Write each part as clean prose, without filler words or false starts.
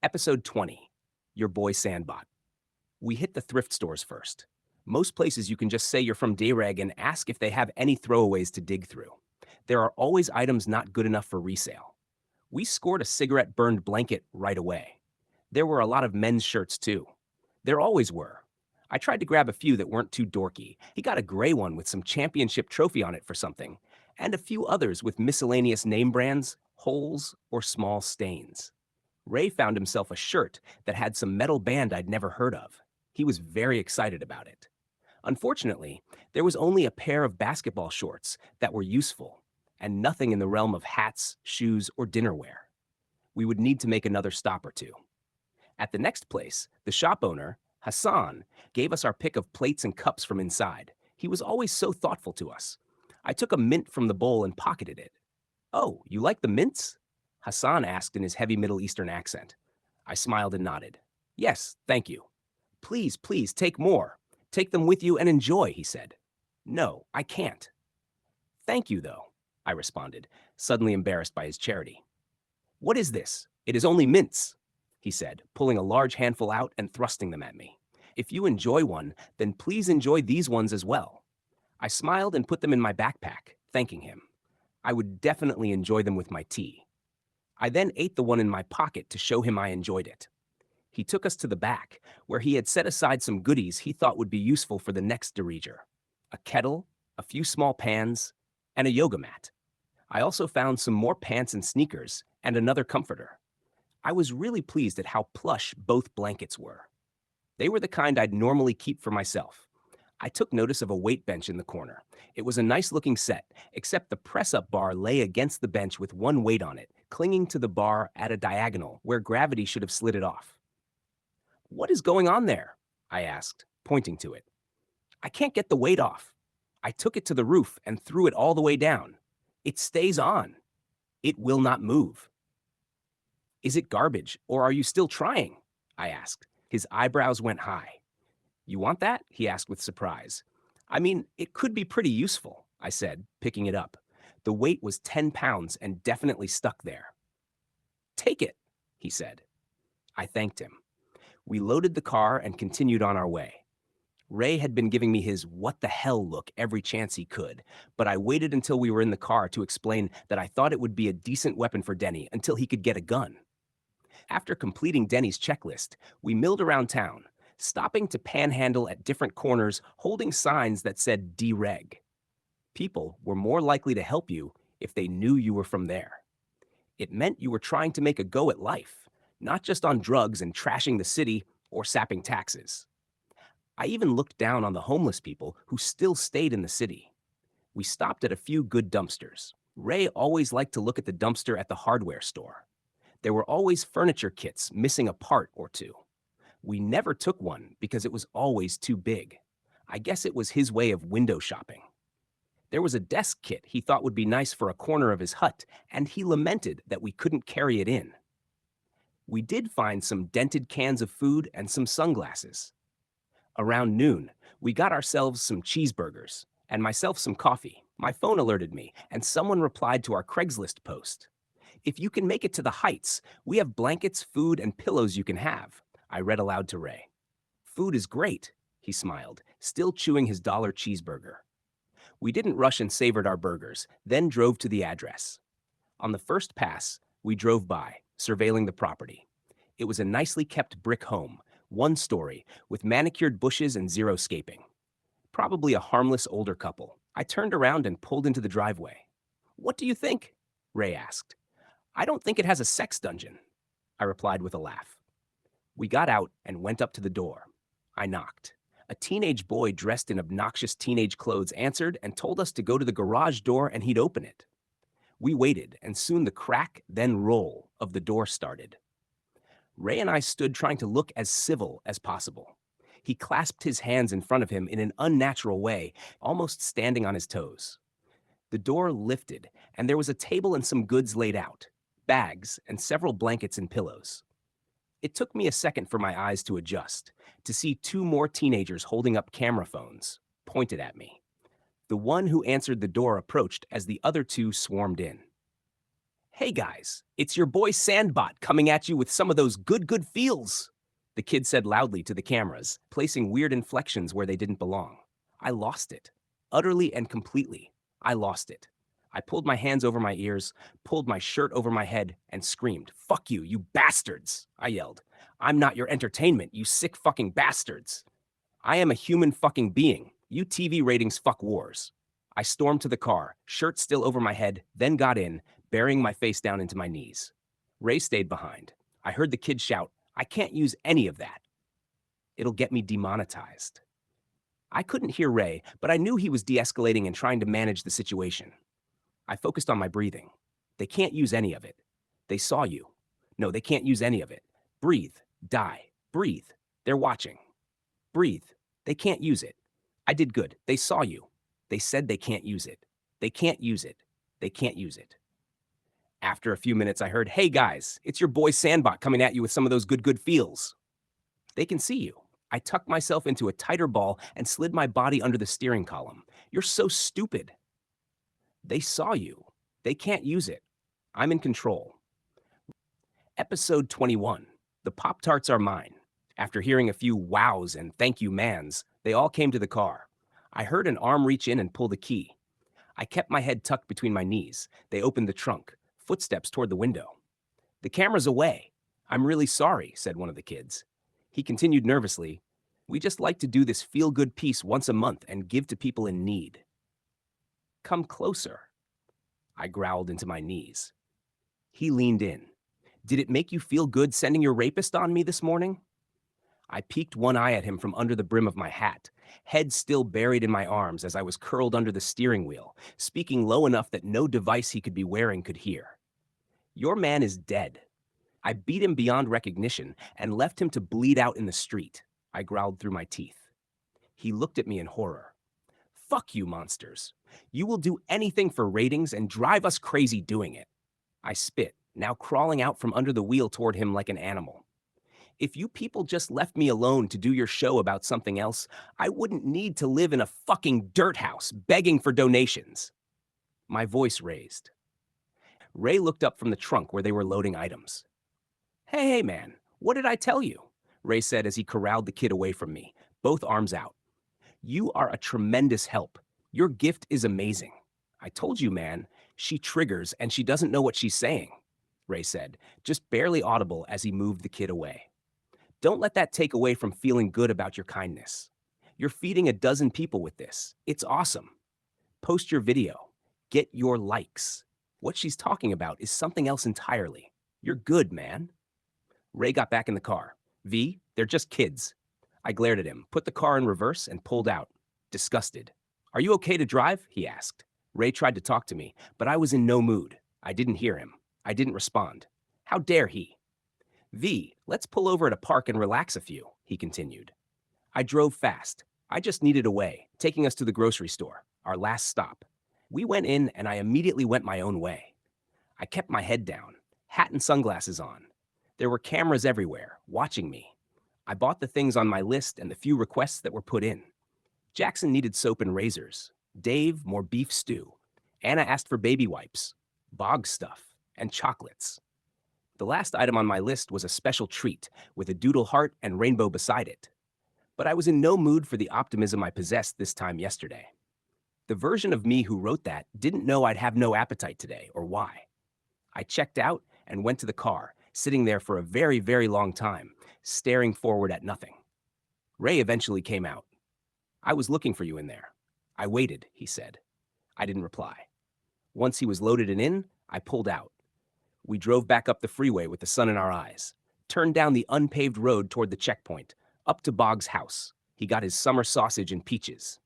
Episode 20, Your Boy SandBot. We hit the thrift stores first. Most places you can just say you're from DeReg and ask if they have any throwaways to dig through. There are always items not good enough for resale. We scored a cigarette-burned blanket right away. There were a lot of men's shirts too. There always were. I tried to grab a few that weren't too dorky. He got a gray one with some championship trophy on it for something, and a few others with miscellaneous name brands, holes, or small stains. Ray found himself a shirt that had some metal band I'd never heard of. He was very excited about it. Unfortunately, there was only a pair of basketball shorts that were useful, and nothing in the realm of hats, shoes, or dinnerware. We would need to make another stop or two. At the next place, the shop owner, Hassan, gave us our pick of plates and cups from inside. He was always so thoughtful to us. I took a mint from the bowl and pocketed it. "Oh, you like the mints?" Hassan asked in his heavy Middle Eastern accent. I smiled and nodded. "Yes, thank you." "Please, please, take more. Take them with you and enjoy," he said. "No, I can't." "Thank you, though," I responded, suddenly embarrassed by his charity. "What is this? It is only mints," he said, pulling a large handful out and thrusting them at me. "If you enjoy one, then please enjoy these ones as well." I smiled and put them in my backpack, thanking him. I would definitely enjoy them with my tea. I then ate the one in my pocket to show him I enjoyed it. He took us to the back, where he had set aside some goodies he thought would be useful for the next dereger: a kettle, a few small pans, and a yoga mat. I also found some more pants and sneakers, and another comforter. I was really pleased at how plush both blankets were. They were the kind I'd normally keep for myself. I took notice of a weight bench in the corner. It was a nice-looking set, except the press-up bar lay against the bench with one weight on it, clinging to the bar at a diagonal where gravity should have slid it off. "What is going on there?" I asked, pointing to it. "I can't get the weight off. I took it to the roof and threw it all the way down. It stays on. It will not move." "Is it garbage, or are you still trying?" I asked. His eyebrows went high. "You want that?" he asked with surprise. "I mean, it could be pretty useful," I said, picking it up. The weight was 10 pounds and definitely stuck there. "Take it," he said. I thanked him. We loaded the car and continued on our way. Ray had been giving me his "what the hell" look every chance he could, but I waited until we were in the car to explain that I thought it would be a decent weapon for Denny until he could get a gun. After completing Denny's checklist, we milled around town, stopping to panhandle at different corners holding signs that said DeReg. People were more likely to help you if they knew you were from there. It meant you were trying to make a go at life, not just on drugs and trashing the city or sapping taxes. I even looked down on the homeless people who still stayed in the city. We stopped at a few good dumpsters. Ray always liked to look at the dumpster at the hardware store. There were always furniture kits missing a part or two. We never took one because it was always too big. I guess it was his way of window shopping. There was a desk kit he thought would be nice for a corner of his hut, and he lamented that we couldn't carry it in. We did find some dented cans of food and some sunglasses. Around noon, we got ourselves some cheeseburgers, and myself some coffee. My phone alerted me, and someone replied to our Craigslist post. "If you can make it to the Heights, we have blankets, food, and pillows you can have," I read aloud to Ray. "Food is great," he smiled, still chewing his dollar cheeseburger. We didn't rush and savored our burgers, then drove to the address. On the first pass, we drove by, surveilling the property. It was a nicely kept brick home, one story, with manicured bushes and zero scaping. Probably a harmless older couple. I turned around and pulled into the driveway. "What do you think?" Ray asked. "I don't think it has a sex dungeon," I replied with a laugh. We got out and went up to the door. I knocked. A teenage boy dressed in obnoxious teenage clothes answered and told us to go to the garage door and he'd open it. We waited, and soon the crack, then roll, of the door started. Ray and I stood trying to look as civil as possible. He clasped his hands in front of him in an unnatural way, almost standing on his toes. The door lifted, and there was a table and some goods laid out, bags and several blankets and pillows. It took me a second for my eyes to adjust, to see two more teenagers holding up camera phones, pointed at me. The one who answered the door approached as the other two swarmed in. Hey guys, it's your boy SandBot coming at you with some of those good feels. The kid said loudly to the cameras, placing weird inflections where they didn't belong. I lost it. Utterly and completely. I lost it. I pulled my hands over my ears, pulled my shirt over my head, and screamed, "Fuck you, you bastards!" I yelled. "I'm not your entertainment, you sick fucking bastards! I am a human fucking being. You TV ratings fuck wars." I stormed to the car, shirt still over my head, then got in, burying my face down into my knees. Ray stayed behind. I heard the kid shout, "I can't use any of that. It'll get me demonetized." I couldn't hear Ray, but I knew he was de-escalating and trying to manage the situation. I focused on my breathing. They can't use any of it. They saw you. No, they can't use any of it. Breathe. Die. Breathe. They're watching. Breathe. They can't use it. I did good. They saw you. They said they can't use it. They can't use it. They can't use it. After a few minutes, I heard, "Hey guys, it's your boy SandBot coming at you with some of those good feels." They can see you. I tucked myself into a tighter ball and slid my body under the steering column. You're so stupid. They saw you. They can't use it. I'm in control. Episode 21. The Poptarts are mine. After hearing a few wows and thank you mans, they all came to the car. I heard an arm reach in and pull the key. I kept my head tucked between my knees. They opened the trunk, footsteps toward the window. "The camera's away. I'm really sorry," said one of the kids. He continued nervously, "We just like to do this feel-good piece once a month and give to people in need." "Come closer." I growled into my knees. He leaned in. "Did it make you feel good sending your rapist on me this morning?" I peeked one eye at him from under the brim of my hat, head still buried in my arms as I was curled under the steering wheel, speaking low enough that no device he could be wearing could hear. "Your man is dead. I beat him beyond recognition and left him to bleed out in the street," I growled through my teeth. He looked at me in horror. "Fuck you, monsters. You will do anything for ratings and drive us crazy doing it." I spit, now crawling out from under the wheel toward him like an animal. "If you people just left me alone to do your show about something else, I wouldn't need to live in a fucking dirt house begging for donations." My voice raised. Ray looked up from the trunk where they were loading items. Hey, man, what did I tell you?" Ray said as he corralled the kid away from me, both arms out. "You are a tremendous help. Your gift is amazing." "I told you, man, she triggers and she doesn't know what she's saying," Ray said, just barely audible as he moved the kid away. "Don't let that take away from feeling good about your kindness. You're feeding a dozen people with this. It's awesome. Post your video. Get your likes. What she's talking about is something else entirely. You're good, man." Ray got back in the car. "V, they're just kids." I glared at him, put the car in reverse, and pulled out, disgusted. "Are you okay to drive?" he asked. Ray tried to talk to me, but I was in no mood. I didn't hear him. I didn't respond. How dare he? "V, let's pull over at a park and relax a few," he continued. I drove fast. I just needed a way, taking us to the grocery store, our last stop. We went in, and I immediately went my own way. I kept my head down, hat and sunglasses on. There were cameras everywhere, watching me. I bought the things on my list and the few requests that were put in. Jackson needed soap and razors. Dave, more beef stew. Anna asked for baby wipes, bog stuff, and chocolates. The last item on my list was a special treat with a doodle heart and rainbow beside it. But I was in no mood for the optimism I possessed this time yesterday. The version of me who wrote that didn't know I'd have no appetite today or why. I checked out and went to the car, sitting there for a very long time, staring forward at nothing. Ray eventually came out. "I was looking for you in there." "I waited," he said. I didn't reply. Once he was loaded and in, I pulled out. We drove back up the freeway with the sun in our eyes, turned down the unpaved road toward the checkpoint, up to Boggs' house. He got his summer sausage and peaches.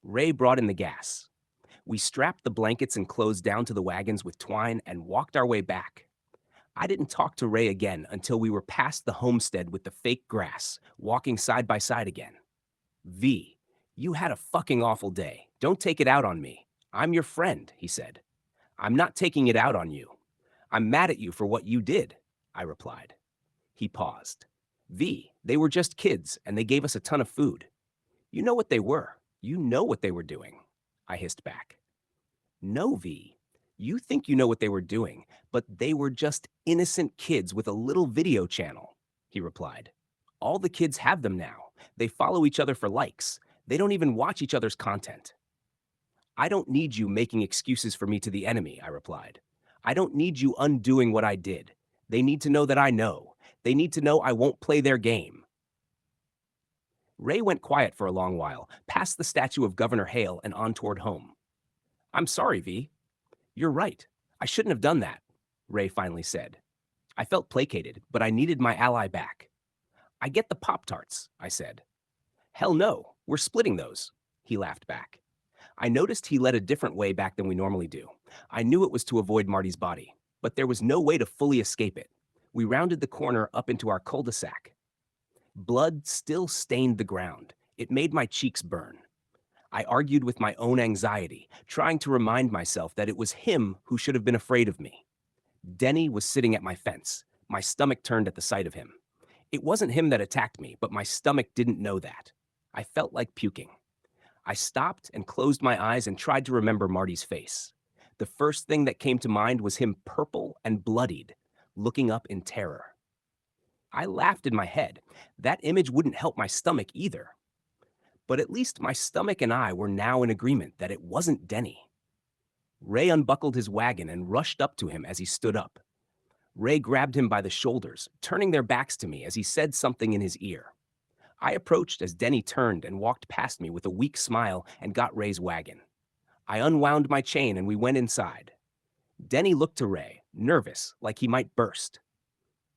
Ray brought in the gas. We strapped the blankets and clothes down to the wagons with twine and walked our way back. I didn't talk to Ray again until we were past the homestead with the fake grass, walking side by side again. "V, you had a fucking awful day. Don't take it out on me. I'm your friend," he said. "I'm not taking it out on you. I'm mad at you for what you did," I replied. He paused. "V, they were just kids, and they gave us a ton of food." "You know what they were. You know what they were doing," I hissed back. "No, V. You think you know what they were doing, but they were just innocent kids with a little video channel, he replied. All the kids have them now. They follow each other for likes. They don't even watch each other's content. I don't need you making excuses for me to the enemy, I replied. I don't need you undoing what I did. They need to know that I know. They need to know I won't play their game. Ray went quiet for a long while, past the statue of Governor Hale and on toward home. I'm sorry, V. You're right. I shouldn't have done that, Ray finally said. I felt placated, but I needed my ally back. I get the Poptarts, I said. Hell no, we're splitting those, he laughed back. I noticed he led a different way back than we normally do. I knew it was to avoid Marty's body, but there was no way to fully escape it. We rounded the corner up into our cul-de-sac. Blood still stained the ground. It made my cheeks burn. I argued with my own anxiety, trying to remind myself that it was him who should have been afraid of me. Denny was sitting at my fence. My stomach turned at the sight of him. It wasn't him that attacked me, but my stomach didn't know that. I felt like puking. I stopped and closed my eyes and tried to remember Marty's face. The first thing that came to mind was him purple and bloodied, looking up in terror. I laughed in my head. That image wouldn't help my stomach either. But at least my stomach and I were now in agreement that it wasn't Denny. Ray unbuckled his wagon and rushed up to him as he stood up. Ray grabbed him by the shoulders, turning their backs to me as he said something in his ear. I approached as Denny turned and walked past me with a weak smile and got Ray's wagon. I unwound my chain and we went inside. Denny looked to Ray, nervous, like he might burst.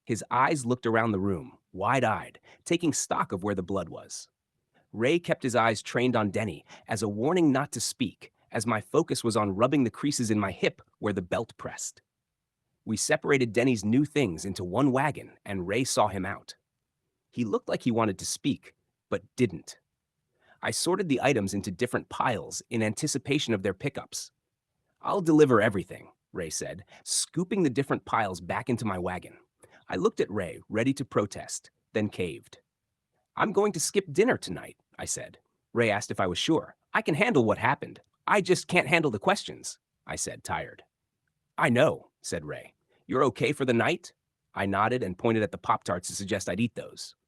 His eyes looked around the room, wide-eyed, taking stock of where the blood was. Ray kept his eyes trained on Denny as a warning not to speak, as my focus was on rubbing the creases in my hip where the belt pressed. We separated Denny's new things into one wagon, and Ray saw him out. He looked like he wanted to speak, but didn't. I sorted the items into different piles in anticipation of their pickups. I'll deliver everything, Ray said, scooping the different piles back into my wagon. I looked at Ray, ready to protest, then caved. I'm going to skip dinner tonight, I said. Ray asked if I was sure. I can handle what happened. I just can't handle the questions, I said, tired. I know, said Ray. You're okay for the night? I nodded and pointed at the Pop-Tarts to suggest I'd eat those.